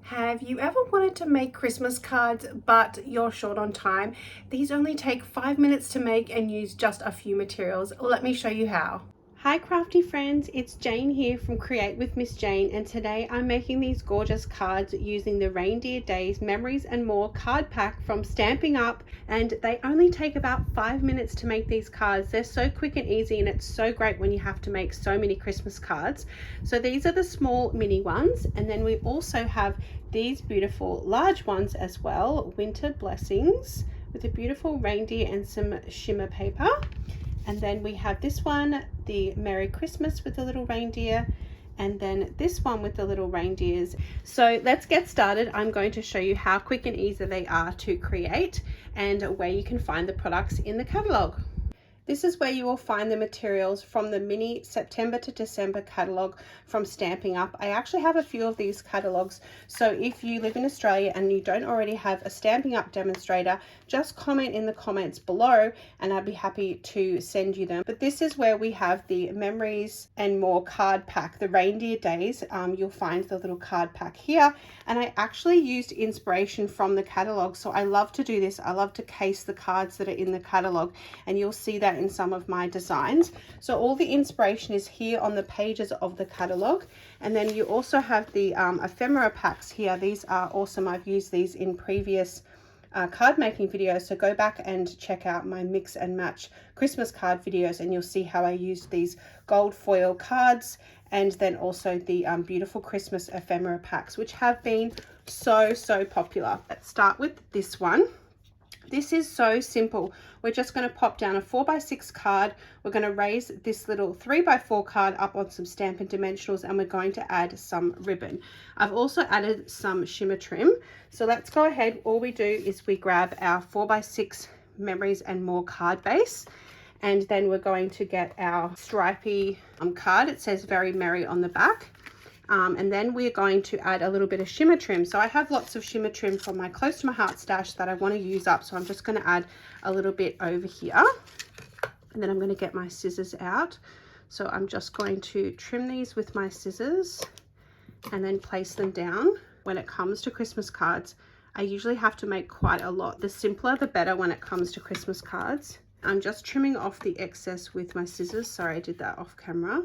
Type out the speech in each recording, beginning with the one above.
Have you ever wanted to make Christmas cards but you're short on time? These only take 5 minutes to make and use just a few materials. Let me show you how. Hi crafty friends, it's Jane here from Create with Miss Jane, and today I'm making these gorgeous cards using the Reindeer Days Memories and More card pack from Stampin' Up, and they only take about 5 minutes to make these cards. They're so quick and easy, and it's so great when you have to make so many Christmas cards. So these are the small mini ones, and then we also have these beautiful large ones as well, Winter Blessings, with a beautiful reindeer and some shimmer paper. And then we have this one, the Merry Christmas with the little reindeer, and then this one with the little reindeers. So let's get started. I'm going to show you how quick and easy they are to create and where you can find the products in the catalogue. This is where you will find the materials from the mini September to December catalogue from Stampin' Up. I actually have a few of these catalogues, so if you live in Australia and you don't already have a Stampin' Up demonstrator, just comment in the comments below and I'd be happy to send you them. But this is where we have the Memories and More card pack, the Reindeer Days. You'll find the little card pack here, and I actually used inspiration from the catalogue, so I love to do this. I love to case the cards that are in the catalogue, and you'll see that in some of my designs. So all the inspiration is here on the pages of the catalogue, and then you also have the ephemera packs here. These are awesome. I've used these in previous card making videos, so go back and check out my mix and match Christmas card videos and you'll see how I used these gold foil cards, and then also the beautiful Christmas ephemera packs, which have been so popular. Let's start with this one. This is so simple. We're just going to pop down a 4x6 card. We're going to raise this little 3x4 card up on some Stampin' Dimensionals, and we're going to add some ribbon. I've also added some shimmer trim. So let's go ahead. All we do is we grab our 4x6 Memories and More card base, and then we're going to get our stripy card. It says Very Merry on the back. And then we're going to add a little bit of shimmer trim. So I have lots of shimmer trim from my Close to My Heart stash that I want to use up. So I'm just going to add a little bit over here. And then I'm going to get my scissors out. So I'm just going to trim these with my scissors and then place them down. When it comes to Christmas cards, I usually have to make quite a lot. The simpler, the better when it comes to Christmas cards. I'm just trimming off the excess with my scissors. Sorry, I did that off camera.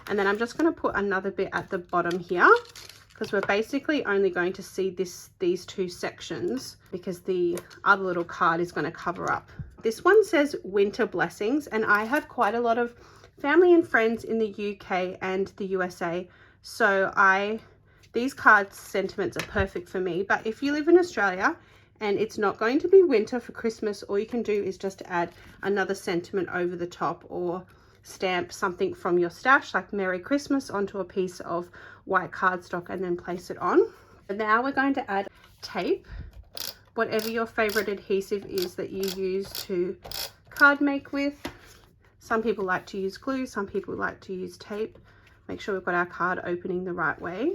And then I'm just going to put another bit at the bottom here, because we're basically only going to see these two sections, because the other little card is going to cover up. This one says Winter Blessings, and I have quite a lot of family and friends in the UK and the USA, so these card sentiments are perfect for me. But if you live in Australia and it's not going to be winter for Christmas, all you can do is just add another sentiment over the top, or stamp something from your stash like Merry Christmas onto a piece of white cardstock and then place it on. And now we're going to add tape, whatever your favorite adhesive is that you use to card make with. Some people like to use glue, some people like to use tape. Make sure we've got our card opening the right way.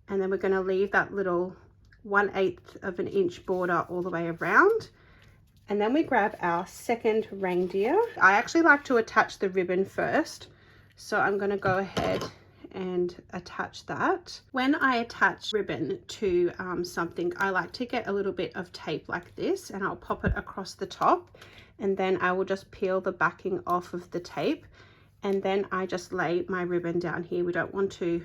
And then we're going to leave that little 1/8 of an inch border all the way around. And then we grab our second reindeer. I actually like to attach the ribbon first, so I'm going to go ahead and attach that. When I attach ribbon to something, I like to get a little bit of tape like this, and I'll pop it across the top, and then I will just peel the backing off of the tape, and then I just lay my ribbon down here. We don't want to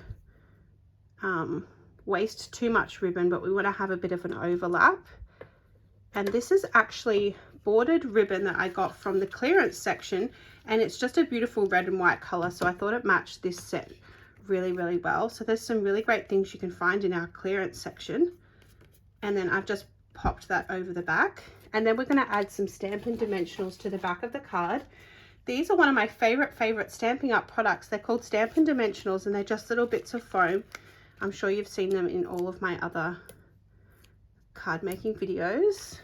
waste too much ribbon, but we want to have a bit of an overlap. And this is actually bordered ribbon that I got from the clearance section, and it's just a beautiful red and white color, so I thought it matched this set really well. So there's some really great things you can find in our clearance section, and then I've just popped that over the back. And then we're going to add some Stampin' Dimensionals to the back of the card. These are one of my favorite Stampin' Up products. They're called Stampin' Dimensionals, and they're just little bits of foam. I'm sure you've seen them in all of my other card making videos.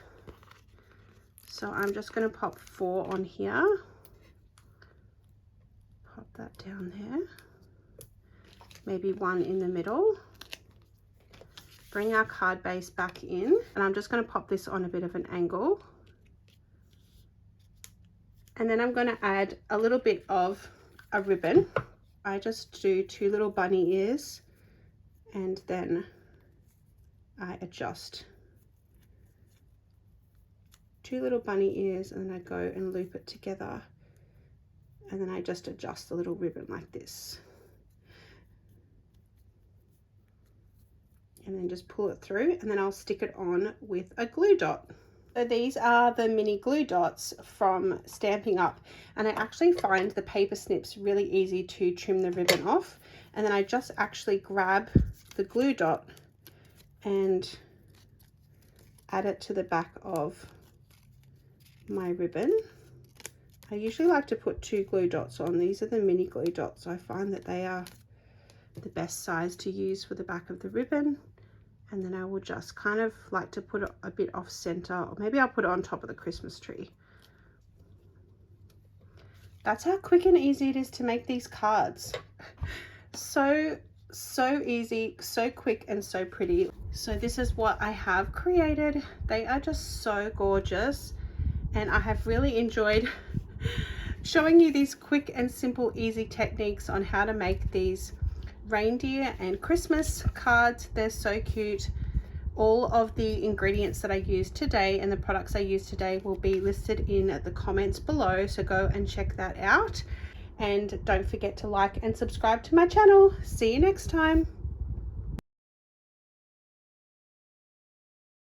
So I'm just going to pop 4 on here, pop that down there, maybe 1 in the middle, bring our card base back in, and I'm just going to pop this on a bit of an angle. And then I'm going to add a little bit of a ribbon. I just do 2 little bunny ears and then I adjust 2 little bunny ears, and then I go and loop it together, and then I just adjust the little ribbon like this, and then just pull it through, and then I'll stick it on with a glue dot. So these are the mini glue dots from Stampin' Up, and I actually find the paper snips really easy to trim the ribbon off, and then I just actually grab the glue dot and add it to the back of my ribbon. I usually like to put 2 glue dots on. These are the mini glue dots. I find that they are the best size to use for the back of the ribbon. And then I will just kind of like to put it a bit off center, or maybe I'll put it on top of the Christmas tree. That's how quick and easy it is to make these cards. So easy, so quick, and so pretty. So this is what I have created. They are just so gorgeous, and I have really enjoyed showing you these quick and simple, easy techniques on how to make these reindeer and Christmas cards. They're so cute. All of the ingredients that I used today and the products I used today will be listed in the comments below, so go and check that out, and don't forget to like and subscribe to my channel. See you next time.